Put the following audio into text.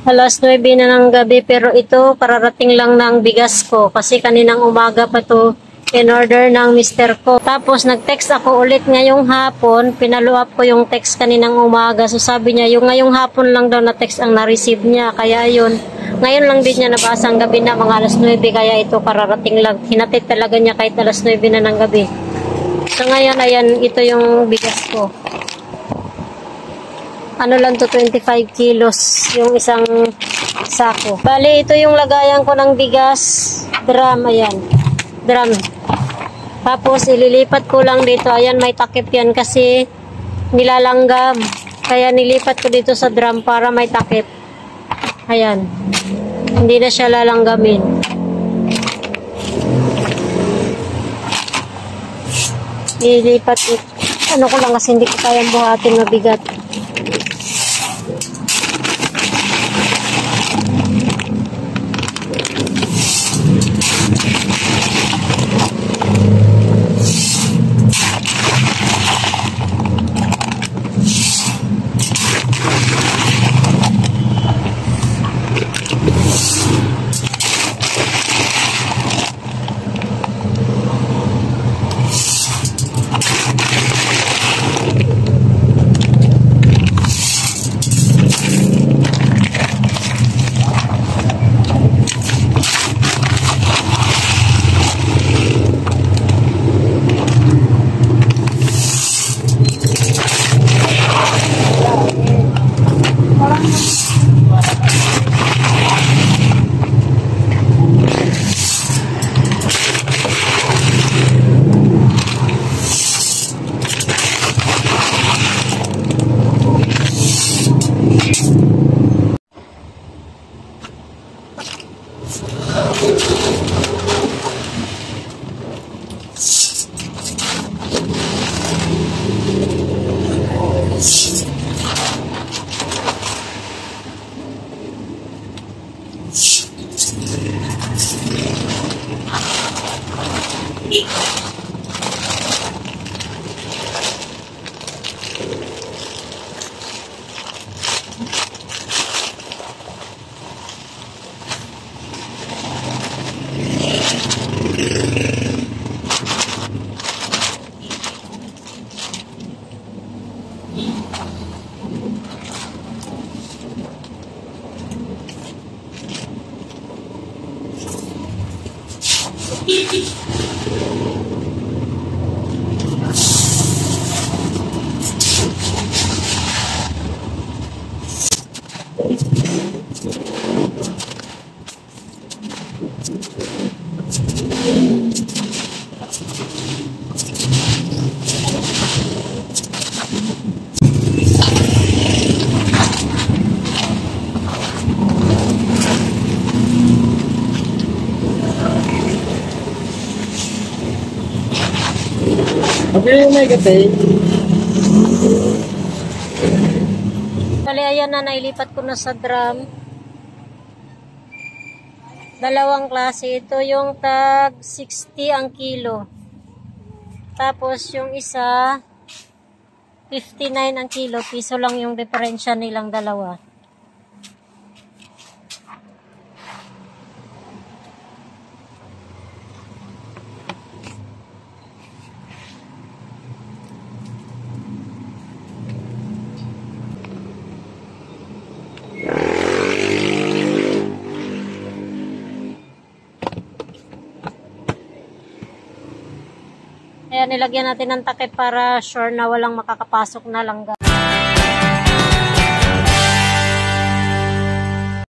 Alas 9 na ng gabi pero ito kararating lang ng bigas ko kasi kaninang umaga pa to in order ng mister ko. Tapos nag-text ako ulit ngayong hapon, pinalo up ko yung text kaninang umaga. So sabi niya yung ngayong hapon lang daw na text ang na-receive niya. Kaya ayun, ngayon lang din niya nabasa ang gabi na mga alas 9 kaya ito kararating lang. Hinatid talaga niya kahit alas 9 na ng gabi. So ngayon ayan, ito yung bigas ko. Ano lang to, 25 kilos yung isang sako. Bali, ito yung lagayan ko ng bigas. Drum, ayan. Drum. Tapos, ililipat ko lang dito. Ayan, may takip yan kasi nilalanggam. Kaya nilipat ko dito sa drum para may takip. Ayan. Hindi na siya lalanggamin. Ililipat. Ano ko lang kasi hindi ko kayang buhatin mabigat. Okay, may gatay. Bali, ayan na, nailipat ko na sa drum. Dalawang klase. Ito yung tag 60 ang kilo. Tapos yung isa 59 ang kilo. Piso lang yung diferensya nilang dalawa. Kaya nilagyan natin ng takip para sure na walang makakapasok na langga.